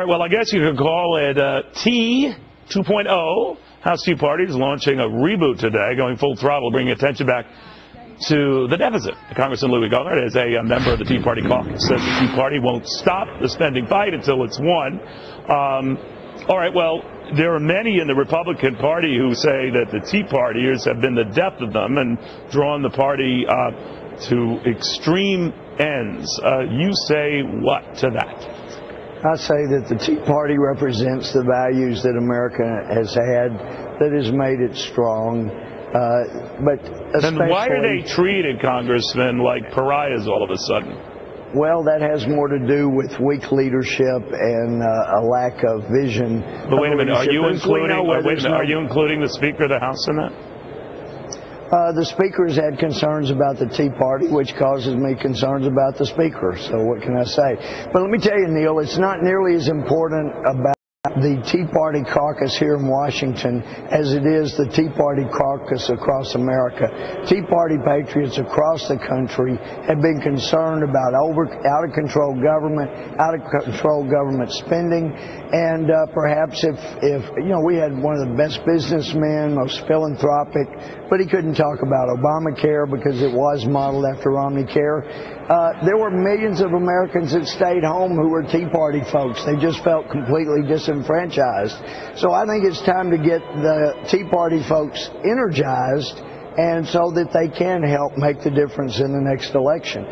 right, well, I guess you could call it Tea 2.0. House Tea Party is launching a reboot today, going full throttle, bringing attention back to the deficit. Congressman Louie Gohmert, as a member of the Tea Party Caucus, says the Tea Party won't stop the spending fight until it's won. All right, well, there are many in the Republican Party who say that the Tea Partiers have been the death of them and drawn the party to extreme ends. You say what to that? I say that the Tea Party represents the values that America has had, that has made it strong. But then why are they treated, Congressman, like pariahs all of a sudden? Well, that has more to do with weak leadership and a lack of vision. But wait a minute, are you including the Speaker of the House in that? The Speaker has had concerns about the Tea Party, which causes me concerns about the Speaker. So what can I say? But let me tell you, Neil, it's not nearly as important about the Tea Party Caucus here in Washington as it is the Tea Party Caucus across America. Tea Party patriots across the country have been concerned about out-of-control government spending, and perhaps if you know, we had one of the best businessmen, most philanthropic, but he couldn't talk about Obamacare because it was modeled after Omnicare. There were millions of Americans that stayed home who were Tea Party folks. They just felt completely disenfranchised. So I think it's time to get the Tea Party folks energized, and so that they can help make the difference in the next election.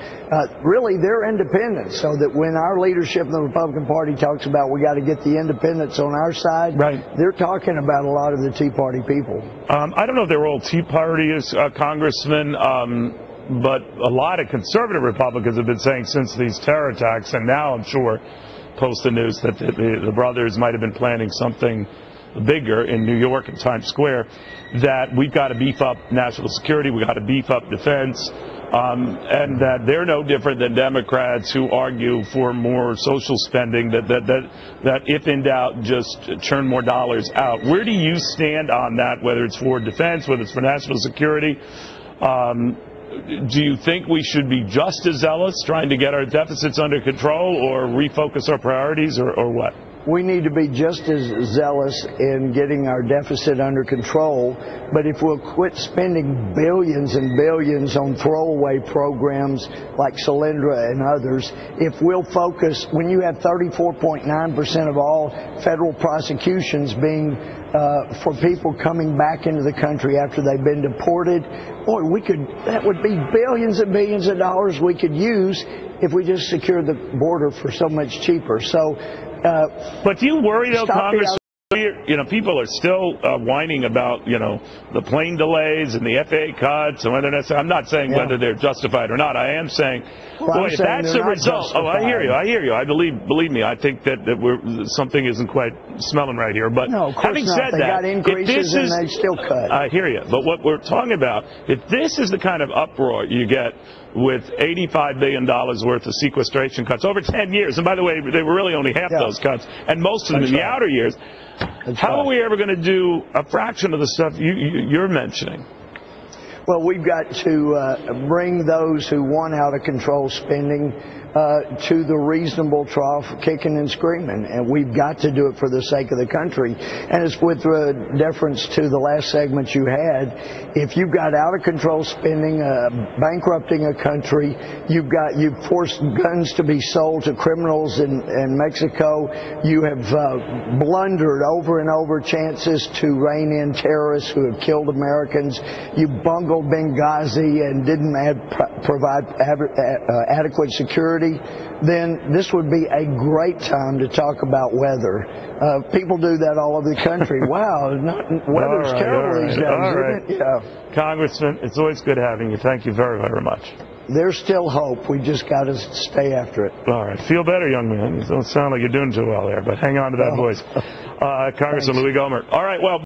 Really, they're independents, so that when our leadership in the Republican Party talks about we got to get the independents on our side, right, they're talking about a lot of the Tea Party people. I don't know if they're all Tea Partyers, Congressman. But a lot of conservative Republicans have been saying since these terror attacks, and now I'm sure post the news that the brothers might have been planning something bigger in New York and Times Square, that we've got to beef up national security, we've got to beef up defense, and that they're no different than Democrats who argue for more social spending, that if in doubt, just churn more dollars out. Where do you stand on that, whether it's for defense, whether it's for national security? Do you think we should be just as zealous trying to get our deficits under control, or refocus our priorities, or what? We need to be just as zealous in getting our deficit under control, but if we'll quit spending billions and billions on throwaway programs like Solyndra and others, if we'll focus, when you have 34.9% of all federal prosecutions being for people coming back into the country after they've been deported, boy, that would be billions and billions of dollars we could use if we just secured the border for so much cheaper. So, but do you worry, though, Congress? You know, people are still whining about, you know, the plane delays and the FAA cuts, and whether that's, I'm not saying whether they're justified or not. I am saying, boy, if that's the result. Oh, I hear you. I believe me. I think that something isn't quite smelling right here. But no, of course having not. said they that, got increases and they still cut. I hear you. But what we're talking about, if this is the kind of uproar you get with $85 billion worth of sequestration cuts over 10 years, and by the way, they were really only half those cuts, and most of them in the outer years, how are we ever going to do a fraction of the stuff you're mentioning? Well, we've got to bring those who want out-of-control spending to the reasonable trough, kicking and screaming, and we've got to do it for the sake of the country. And it's with deference to the last segment you had. If you've got out-of-control spending, bankrupting a country, you've forced guns to be sold to criminals in Mexico, you have blundered over and over chances to rein in terrorists who have killed Americans, you bungled Benghazi and didn't provide adequate security, then this would be a great time to talk about weather. People do that all over the country. Wow, weather's terrible these days, isn't it? Yeah. Congressman, it's always good having you. Thank you very, very much. There's still hope. We just got to stay after it. All right. Feel better, young man. You don't sound like you're doing too well there, but hang on to that voice. Congressman Louie Gohmert. All right, well.